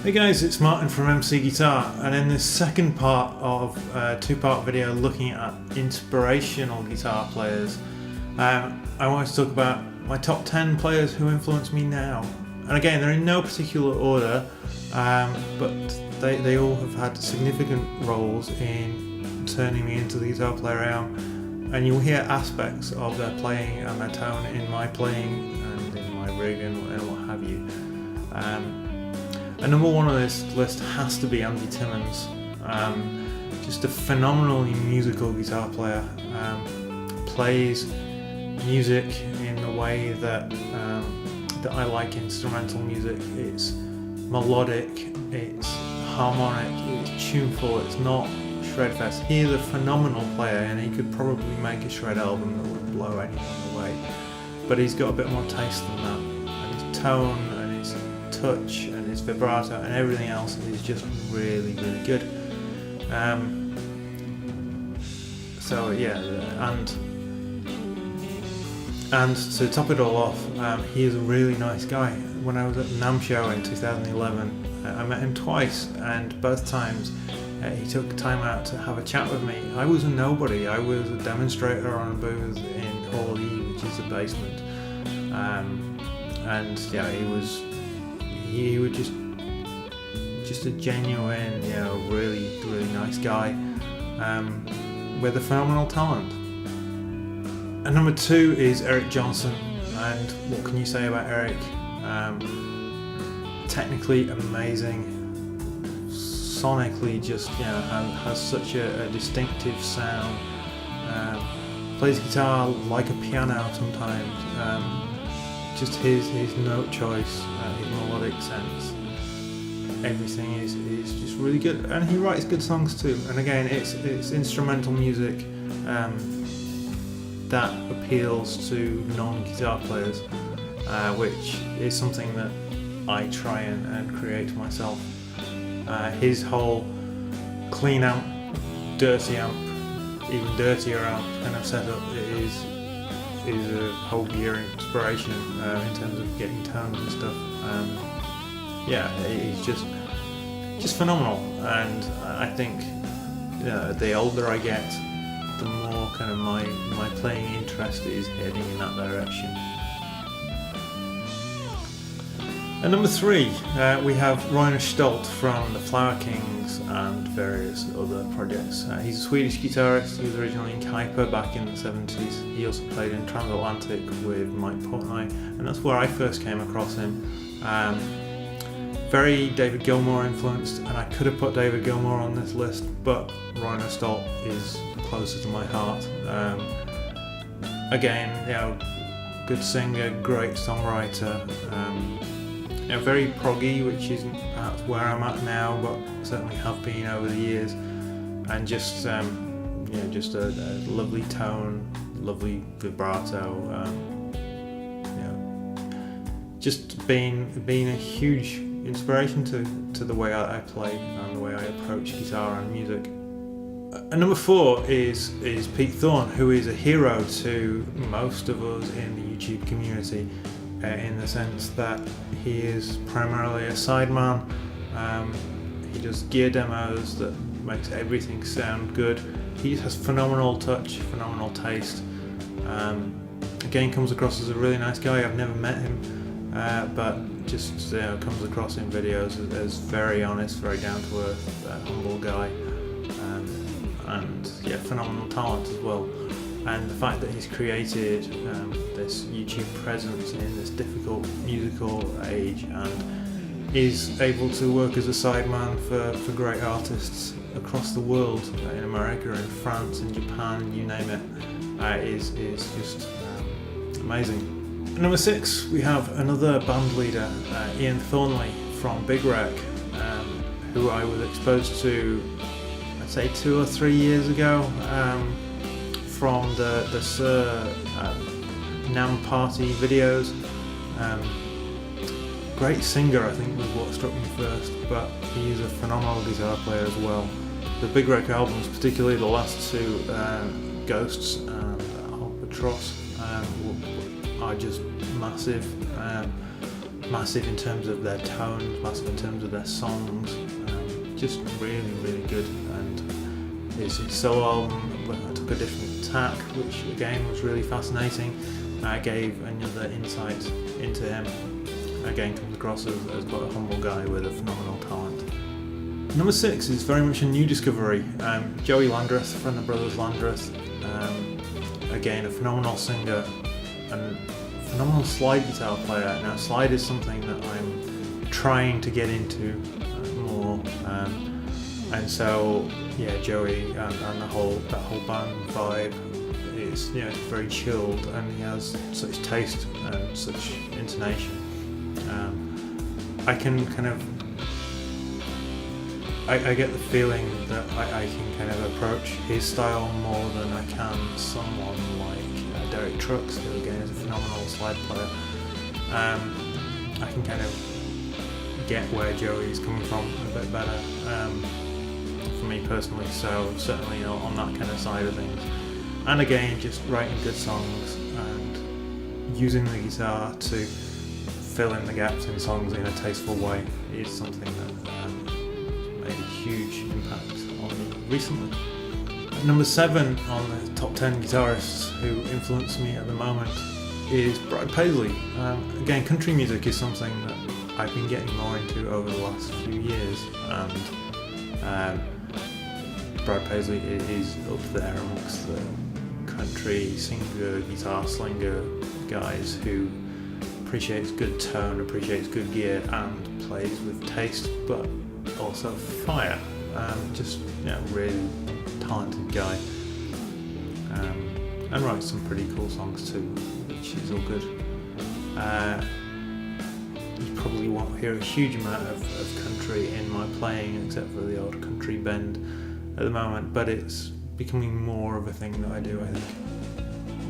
Hey guys, it's Martin from MC Guitar, and in this second part of a two-part video looking at inspirational guitar players, I want to talk about my top 10 players who influence me now. And again, they're in no particular order, but they all have had significant roles in turning me into the guitar player I am. And you'll hear aspects of their playing and their tone in my playing and in my rig and what have you. And number one on this list has to be Andy Timmons. Just a phenomenally musical guitar player. Plays music in the way that I like instrumental music. It's melodic, it's harmonic, it's tuneful, it's not shredfest. He is a phenomenal player, and he could probably make a shred album that would blow anyone away. But he's got a bit more taste than that, and his tone and his touch and his vibrato and everything else is just really, really good. So yeah, and to top it all off, he is a really nice guy. When I was at the NAMM show in 2011, I met him twice, and both times he took time out to have a chat with me. I was a nobody. I was a demonstrator on a booth in Hall E, which is the basement. And yeah, he was just a genuine, really, really nice guy with a phenomenal talent. And number two is Eric Johnson. And what can you say about Eric? Technically amazing. Sonically just has such a distinctive sound. Plays guitar like a piano sometimes. Just his note choice, his melodic sense, everything is just really good, and he writes good songs too. And again, it's instrumental music that appeals to non-guitar players, which is something that I try and create myself. His whole clean amp, dirty amp, even dirtier amp kind of setup is a whole gear inspiration in terms of getting tones and stuff. He's just phenomenal, and I think the older I get, the more kind of my playing interest is heading in that direction. At number three, we have Roine Stolt from the Flower Kings and various other projects. He's a Swedish guitarist. He was originally in Kuiper back in the 70s. He also played in Transatlantic with Mike Portnoy, and that's where I first came across him. Very David Gilmour influenced, and I could have put David Gilmour on this list, but Roine Stolt is closer to my heart. Again, good singer, great songwriter. Very proggy, which isn't perhaps where I'm at now, but certainly have been over the years, and just a lovely tone, lovely vibrato. Just being a huge inspiration to the way I play and the way I approach guitar and music. And number four is Pete Thorne, who is a hero to most of us in the YouTube community. In the sense that he is primarily a sideman. He does gear demos that makes everything sound good. He just has phenomenal touch, phenomenal taste. Again, comes across as a really nice guy. I've never met him, but just comes across in videos as very honest, very down to earth, humble guy, and phenomenal talent as well. And the fact that he's created this YouTube presence in this difficult musical age and is able to work as a sideman for great artists across the world, in America, in France, in Japan, you name it, is just amazing. At number six, we have another band leader, Ian Thornley from Big Wreck, who I was exposed to, I'd say 2 or 3 years ago. From the Sir NAMM Party videos. Great singer, I think, was what struck me first, but he is a phenomenal guitar player as well. The Big Wreck albums, particularly the last two, Ghosts and Albatross, are just massive. massive in terms of their tones, massive in terms of their songs. Just really, really good. And his solo album, I took a different tack, which again was really fascinating. I gave another insight into him. Again, comes across as quite a humble guy with a phenomenal talent. Number 6 is very much a new discovery. Joey Landreth from the Brothers Landreth. Again, a phenomenal singer and phenomenal slide guitar player. Now, slide is something that I'm trying to get into more, and so yeah, Joey and that whole band vibe is, you know, very chilled, and he has such taste and such intonation. I can kind of I get the feeling that I can kind of approach his style more than I can someone like Derek Trucks, who again is a phenomenal slide player. I can kind of get where Joey's coming from a bit better, for me personally, so certainly on that kind of side of things. And again, just writing good songs and using the guitar to fill in the gaps in songs in a tasteful way is something that made a huge impact on me recently. Number 7 on the top 10 guitarists who influence me at the moment is Brad Paisley. Again, country music is something that I've been getting more into over the last few years, and Brad Paisley is up there amongst the country singer, guitar slinger guys who appreciates good tone, appreciates good gear, and plays with taste, but also fire. Just, you know, really talented guy, and writes some pretty cool songs too, which is all good. You probably won't hear a huge amount of country in my playing, except for the odd country bend at the moment, but it's becoming more of a thing that I do, I think.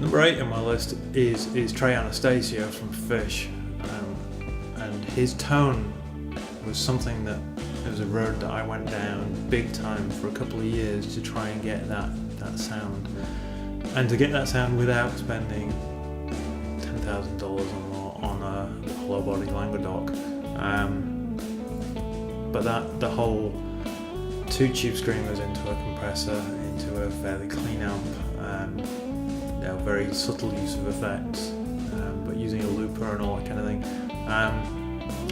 Number 8 on my list is Trey Anastasio from Fish, and his tone was something that, it was a road that I went down big time for a couple of years to try and get that sound, and to get that sound without spending $10,000 or more on a hollow body Languedoc. But the whole 2 tube screamers into a compressor, into a fairly clean amp, very subtle use of effects, but using a looper and all that kind of thing.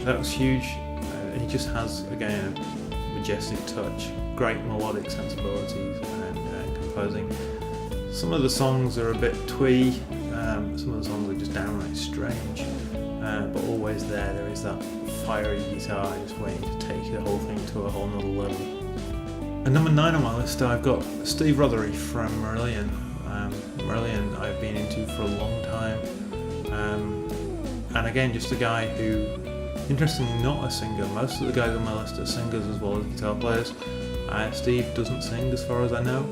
That was huge. He just has, again, a majestic touch, great melodic sensibilities, and composing. Some of the songs are a bit twee, some of the songs are just downright strange, but always there is that fiery guitar just waiting to take the whole thing to a whole nother level. At number 9 on my list, I've got Steve Rothery from Marillion. Marillion I've been into for a long time, and again, just a guy who, interestingly, not a singer. Most of the guys on my list are singers as well as guitar players. Steve doesn't sing as far as I know,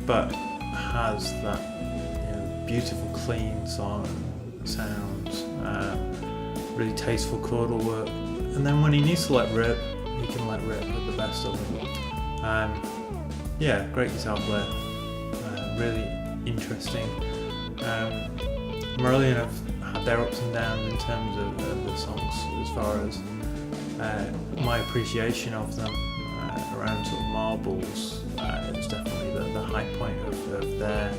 but has that, you know, beautiful clean sounds, really tasteful chordal work, and then when he needs to let rip, he can let rip with the best of them. Yeah, great guitar player, really interesting. Marillion have had their ups and downs in terms of the songs, as far as my appreciation of them around sort of Marbles. It's definitely the high point of their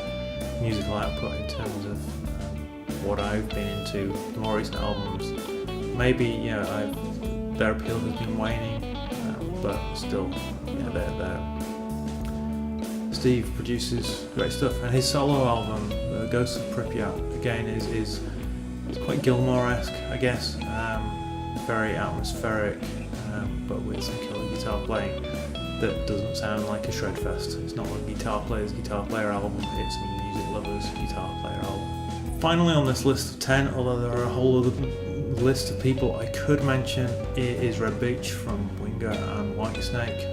musical output in terms of what I've been into. The more recent albums, maybe, you know, their appeal has been waning, but still, yeah, they're Steve produces great stuff, and his solo album, Ghosts of Pripyat, again is quite Gilmore-esque, I guess. Very atmospheric, but with some killer guitar playing that doesn't sound like a shredfest. It's not a guitar player album, it's a music lover's guitar player album. Finally on this list of 10, although there are a whole other list of people I could mention, is Red Beach from Winger and Whitesnake.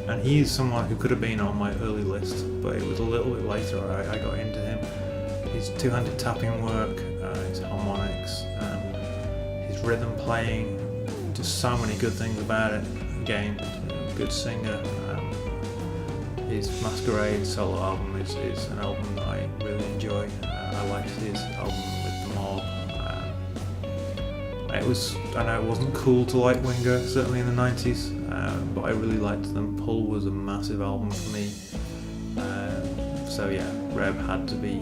And he is someone who could have been on my early list, but it was a little bit later I got into him. His two-handed tapping work, his harmonics, his rhythm playing, just so many good things about it. Again, good singer. His Masquerade solo album is an album that I really enjoy. I liked his album with The Mob, I know it wasn't cool to like Winger, certainly in the 90s, but I really liked them. Pull was a massive album for me. So yeah, Reb had to be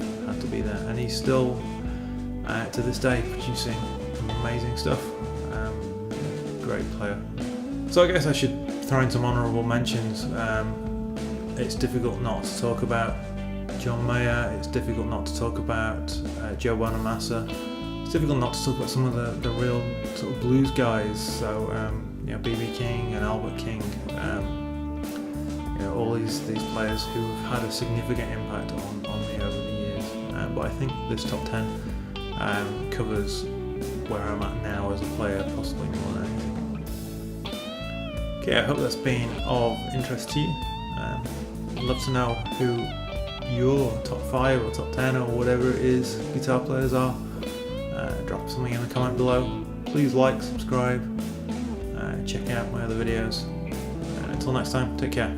there, and he's still to this day producing amazing stuff. Great player. So I guess I should throw in some honourable mentions. It's difficult not to talk about John Mayer. It's difficult not to talk about Joe Bonamassa. It's difficult not to talk about some of the real sort of blues guys. So B.B. King and Albert King. All these players who have had a significant impact on me over the years. But I think this top 10 covers where I'm at now as a player, possibly more than anything. Okay, I hope that's been of interest to you. I'd love to know who your top 5 or top 10 or whatever it is guitar players are. Drop something in the comment below. Please like, subscribe, check out my other videos. Until next time, take care.